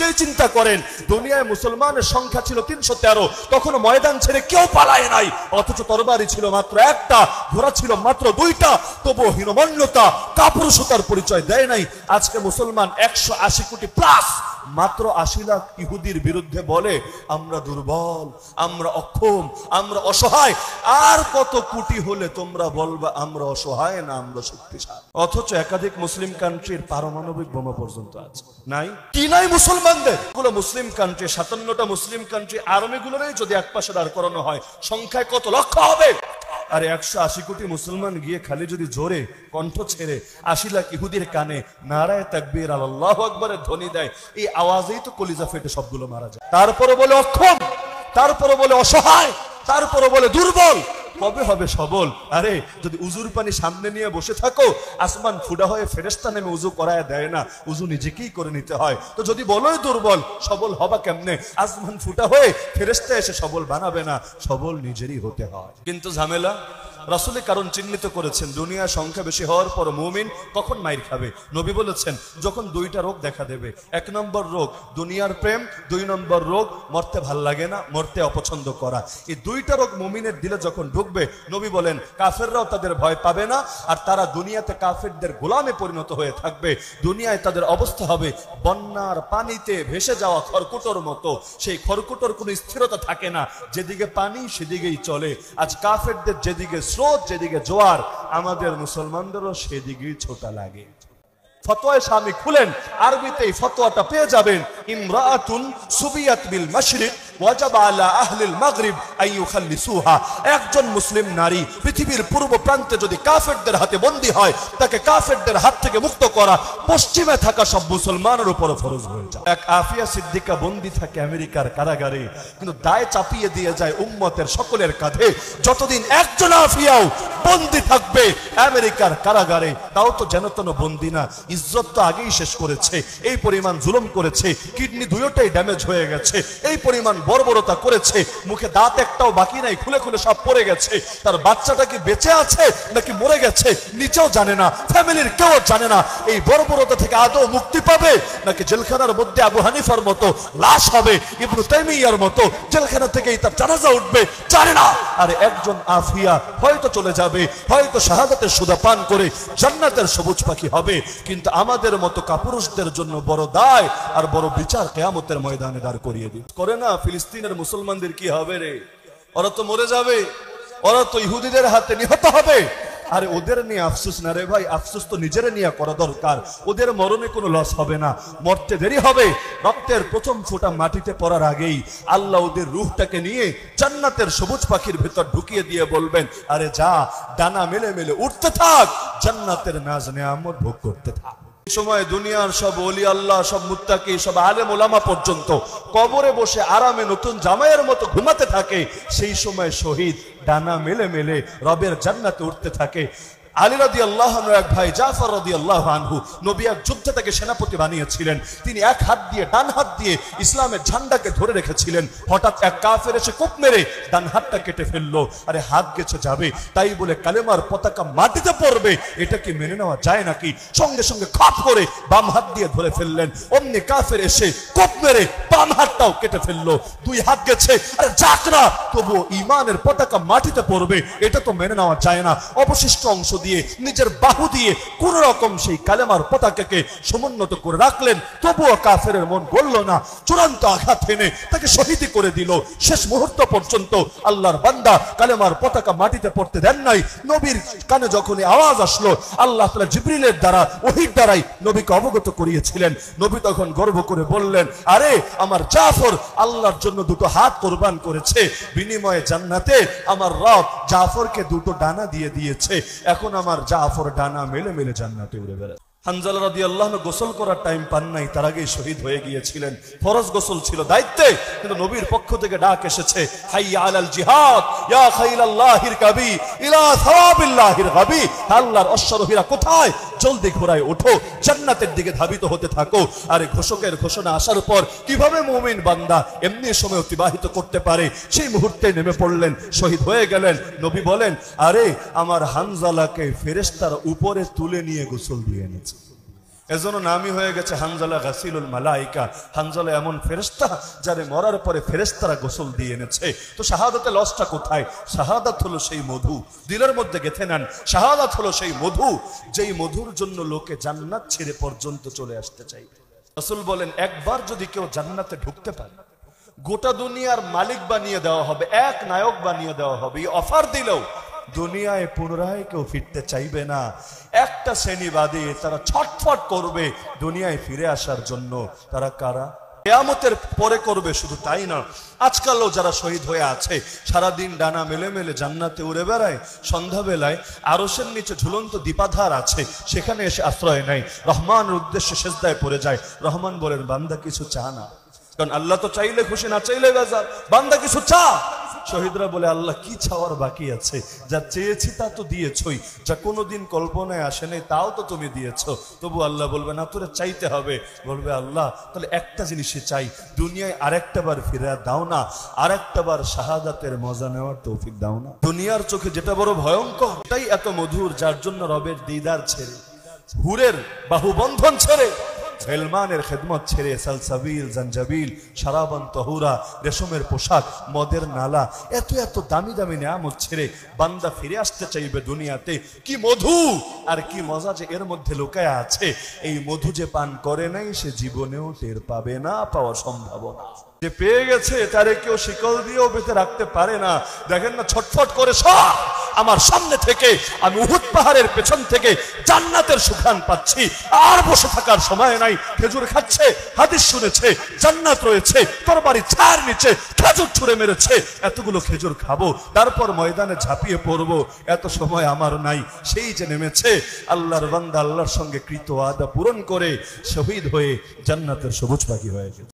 নিজেই চিন্তা করেন, দুনিয়ায় মুসলমানের সংখ্যা ছিল 313, তখন ময়দান ছেড়ে কেউ পালায় নাই, অথচ তরবারি ছিল মাত্র একটা, ঘোড়া ছিল মাত্র 2টা, তবু হীনমন্যতা কাপুরুষতার পরিচয় দেয় নাই। আজকে মুসলমান 180 কোটি প্লাস, মাত্র 80 লাখ ইহুদির বিরুদ্ধে বলে আমরা দুর্বল, আমরা অক্ষম, আমরা অসহায়। আর কত কোটি হলে তোমরা বলবা আমরা অসহায় না আমরা শক্তিশালী? অথচ একাধিক মুসলিম কান্ট্রির পারমাণবিক বোমা পর্যন্ত আছে। নাই কি নাই মুসলমানদের? গুলো মুসলিম কান্ট্রি, 57টা মুসলিম কান্ট্রি আর্মিগুলোরই যদি একপাশে দাঁড় করানো হয়, সংখ্যায় কত লক্ষ হবে? আর 180 কোটি মুসলমান গিয়ে খালি যদি জোরে কণ্ঠ ছেড়ে 80 লাখ ইহুদির কানে নারায়ে তাকবীর আল্লাহু আকবারের ধ্বনি দেয়, এই আওয়াজেই তো কলিজা ফেটে সবগুলো মারা যায়। তারপরে বলে অক্ষম, তারপরে বলে অসহায়, তারপরে বলে দুর্বল। কবে হবে সবল? আরে যদি উজুর পানি সামনে নিয়ে বসে থাকো, আসমান ফুডা হয়ে ফেরেশতা নেমে উজু করায় দেয় না, উজু নিজেকেই করে নিতে হয়। তো যদি বলোই দুর্বল, সবল হবা কেমনে? আসমান ফুটা হয়ে ফেরেশতা এসে সবল বানাবে না, সবল নিজেরই হতে হয়। কিন্তু ঝামেলা রাসূলের কারণ চিহ্নিত করেছেন, দুনিয়ার সংখ্যা বেশি হওয়ার পর মুমিন কখন মাইর খাবে। নবী বলেছেন যখন 2টা রোগ দেখা দেবে। 1 নম্বর রোগ দুনিয়ার প্রেম, 2 নম্বর রোগ মরতে ভাল লাগে না, মরতে অপছন্দ করা। এই 2টা রোগ মুমিনের দিলে যখন ঢুকবে, নবী বলেন কাফেররাও তাদের ভয় পাবে না, আর তারা দুনিয়াতে কাফেরদের গোলামে পরিণত হয়ে থাকবে। দুনিয়ায় তাদের অবস্থা হবে বন্যার পানিতে ভেসে যাওয়া খড়কুটোর মতো। সেই খড়কুটোর কোনো স্থিরতা থাকে না, যেদিকে পানি সেদিকেই চলে। আজ কাফেরদের যেদিকে স্রোত, যেদিকে জোয়ার, আমাদের মুসলমানদেরও সেদিকেই ছোটা লাগে। ফতোয়ায় স্বামী খুলেন, আরবিতে এই ফতোয়াটা পেয়ে যাবেন, ইমরাআতুন সুবিয়াত বিল মাশরিক ওয়াজাবা আলা আহলিল মাগরিব আন ইউখাল্লিসুহা। একজন মুসলিম নারী পৃথিবীর পূর্ব প্রান্তে যদি কাফেরদের হাতে বন্দী হয়, তাকে কাফেরদের হাত থেকে মুক্ত করা পশ্চিমে থাকা সব মুসলমানের উপর ফরজ হয়ে যায়। এক আফিয়া সিদ্দিকা বন্দী থাকে আমেরিকার কারাগারে, কিন্তু দায় চাপিয়ে দিয়ে যায় উম্মতের সকলের কাঁধে। যতদিন একজন আফিয়াও বন্দী থাকবে আমেরিকার কারাগারে, তাও তো যেন তেন বন্দী না, ইজ্জত তো আগেই শেষ করেছে। এই পরিমাণ জুলুম করেছে, কিডনি 2টাই ড্যামেজ হয়ে গেছে, এই পরিমাণ বর্বরতা করেছে, মুখে দাঁত একটাও বাকি নাই, খুলে খুলে সব পড়ে গেছে। তার বাচ্চাটা কি বেঁচে আছে নাকি মরে গেছে নিচেও জানে না, ফ্যামিলির কেউ জানে না। এই বর্বরতা থেকে আদৌ মুক্তি পাবে নাকি জেলখানার মধ্যে আবু হানিফার মতো লাশ হবে, ইবনে তাইমিয়ার মতো জেলখানা থেকেই তার জানাজা উঠবে, জানে না। আর একজন আফিয়া হয়তো চলে যাবে, হয়তো শাহাদাতের সুধা পান করে জান্নাতের সবুজ পাখি হবে। কিন্তু আমাদের মতো কাপুরুষদের জন্য বড় দায় আর বড় বিচার কিয়ামতের ময়দানে দাঁড় করিয়ে দিন করে না। ফিলিস্তিনের মুসলমানদের কি হবে রে? ওরা তো মরে যাবে, ওরা তো ইহুদিদের হাতে নিহত হবে। আরে ওদের নিয়ে আফসোস না রে ভাই, আফসোস তো নিজের নিয়ে করা দরকার। ওদের মরণে কোনো লস হবে না, মরতে দেরি হবে। রক্তের প্রথম ফোঁটা মাটিতে পড়ার আগেই আল্লাহ ওদের রূহটাকে নিয়ে জান্নাতের সবুজ পাখির ভেতর ঢুকিয়ে দিয়ে বলবেন, আরে যা, ডানা মেলে মেলে উঠতে থাক, জান্নাতের নাজ নেয়ামত ভোগ করতে থাক। সময় দুনিয়ার সব ওলি আল্লাহ, সব মুত্তাকি, সব আলেম ওলামা পর্যন্ত কবরে বসে আরামে নতুন জামাইয়ের মতো ঘুমাতে থাকে। সেই সময় শহীদ ডানা মেলে মেলে রবের জান্নাতে উঠতে থাকে। আলী রাদিয়াল্লাহু আনহু এক ভাই জাফর রাদিয়াল্লাহু আনহু, নবী এক যুদ্ধে তাকে সেনাপতি বানিয়েছিলেন। তিনি এক হাত দিয়ে, ডান হাত দিয়ে ইসলামের ঝান্ডাকে ধরে রেখেছিলেন। হঠাৎ এক কাফের এসে কোপ মেরে ডান হাতটা কেটে ফেললো। আরে হাত গেছে যাবে, তাই বলে কালেমার পতাকা মাটিতে পড়বে, এটা কি মেনে নেওয়া যায় নাকি? সঙ্গে সঙ্গে খপ করে বাম হাত দিয়ে ধরে ফেললেন। অমনি কাফের এসে কোপ মেরে বাম হাতটাও কেটে ফেললো। 2 হাত গেছে, আরে যাক না, তবু ঈমানের পতাকা মাটিতে পড়বে, এটা তো মেনে নেওয়া যায় না। অবশিষ্ট অংশ দিয়ে, নিজের বাহু দিয়ে কোন রকম সেই কালেমার পতাকাকে সমুন্নত করে রাখলেন। তবুও কাফেরের মন গলল না, চূড়ান্ত আঘাত এনে তাকে শহীদ করে দিল। শেষ মুহূর্ত পর্যন্ত আল্লাহর বান্দা কালেমার পতাকা মাটিতে পড়তে দেন নাই। নবীর কানে যখনই আওয়াজ আসলো, আল্লাহ তাআলা জিবরিলের দ্বারা, ওহীর দ্বারাই নবীকে অবগত করিয়েছিলেন। নবী তখন গর্ব করে বললেন, আরে আমার জাফর আল্লাহর জন্য 2টো হাত কোরবান করেছে, বিনিময়ে জান্নাতে আমার রব জাফরকে 2টো ডানা দিয়ে দিয়েছে। এখন আমার জাফর ডানা মেলে মেলে জান্নাতে উড়ে বেড়ায়। হানজালা রাদিয়াল্লাহু আনহু গোসল করার টাইম পান নাই, তার আগেই শহীদ হয়ে গিয়েছিলেন। ফরজ গোসল ছিল দায়িত্বে, কিন্তু নবীর পক্ষ থেকে ডাক এসেছে, হাইয়া আলাল জিহাদ ইয়া খাইলাল্লাহির কাবি ইলা সাওয়াবিল্লাহির গাবি। আল্লাহর অশ্বরোহীরা কোথায়? জলদি ঘোড়ায় ওঠো, জান্নাতের দিকে ধাবিত হতে থাকো। আরে ঘোষকের ঘোষণা আসার পর কিভাবে মুমিন বান্দা এমনি সময় অতিবাহিত করতে পারে? সেই মুহূর্তে নেমে পড়লেন, শহীদ হয়ে গেলেন। নবী বলেন, আরে আমার হানজালাকে ফেরেশতারা উপরে তুলে নিয়ে গোসল দিয়ে এনেছে। এজন্য নামই হয়ে গেছে হানজালা গাসিলুল মালাইকা। হানজালা এমন ফেরেশতা যারে মরার পরে ফেরেশতারা গোসল দিয়ে এনেছে। তো শাহাদাতে লসটা কোথায়? শাহাদাত হলো সেই মধু, দিলের মধ্যে গেঁথে নেন। শাহাদাত হলো সেই মধু, যেই মধুর জন্য লোকে জান্নাত ছেড়ে পর্যন্ত চলে আসতে চাইবে। রাসূল বলেন, একবার যদি কেউ জান্নাতে ঢুকতে পারে, গোটা দুনিয়ার মালিক বানিয়ে দেওয়া হবে, এক নায়ক বানিয়ে দেওয়া হবে। এই অফার দিলেও দুনিয়ায় পুনরায় কেউ ফিরতে চাইবে না। একটা শ্রেণী বাদে তারা ছটফট করবে দুনিয়ায় ফিরে আসার জন্য। তারা কারা? কিয়ামতের পরে করবে। শুধু তাই না, আজকালও যারা শহীদ হয়ে আছে, সারাদিন ডানা মেলে মেলে জান্নাতে উড়ে বেড়ায়, সন্ধ্যাবেলায় আরশের নিচে ঝুলন্ত দীপাধার আছে, সেখানে এসে আশ্রয় নেয়, রহমানের উদ্দেশ্যে সেজদায় পড়ে যায়। রহমান বলেন, বান্দা কিছু চা না, কারণ আল্লাহ তো চাইলে খুশি, না চাইলে বেজার। বান্দা কিছু চা। শহীদরা বলে, আল্লাহ কি চাওয়ার বাকি আছে? যা চেয়েছি তা তো দিয়েছই, যা কোনোদিন কল্পনায় আসে নাই তাও তো তুমি দিয়েছো। তবু আল্লাহ বলবে না, তোরে চাইতে হবে। বলবে, আল্লাহ তাহলে একটা জিনিসই চাই, দুনিয়ায় আরেকটা বার ফিরে দাও না, আরেকটা বার শাহাদাতের মজা নেওয়ার তৌফিক দাও না। দুনিয়ার চোখে যেটা বড় ভয়ঙ্কর, এটাই এত মধুর, যার জন্য রবের দিদার ছেড়ে, হুরের বাহুবন্ধন ছেড়ে, গেলমানের খেদমত ছেড়ে, সালসাবিল, জানজাবিল, শারাবান তহুরা, রেশমের পোশাক, মদের নালা, এত এত দামি দামি নিয়ামত ছেড়ে বান্দা ফিরে আসতে চাইবে দুনিয়াতে। কি মধু আর কি মজা যে এর মধ্যে লুকায় আছে! এই মধু যে পান করে নাই, সে জীবনেও টের পাবে না, পাওয়ার সম্ভাবনা। যে পেয়ে গেছে তারে কেউ শিকল দিয়েও বেঁধে রাখতে পারে না। দেখেন না, ছটফট করে সব আমার সামনে থেকে, আমি উহুদ পাহাড়ের পেছন থেকে জান্নাতের সুঘ্রাণ পাচ্ছি। আর বসে থাকার সময় নাই। খেজুর খাচ্ছে, হাদিস শুনেছে, জান্নাত রয়েছে, তরবারি ছায়ার নিচে খেজুর ছুঁড়ে মেরেছে। এতগুলো খেজুর খাবো, তারপর ময়দানে ঝাঁপিয়ে পড়বো, এত সময় আমার নাই। সেই যে নেমেছে, আল্লাহর বান্দা আল্লাহর সঙ্গে কৃত ওয়াদা পূরণ করে শহীদ হয়ে জান্নাতের সবুজ পাখি হয়ে গেছে।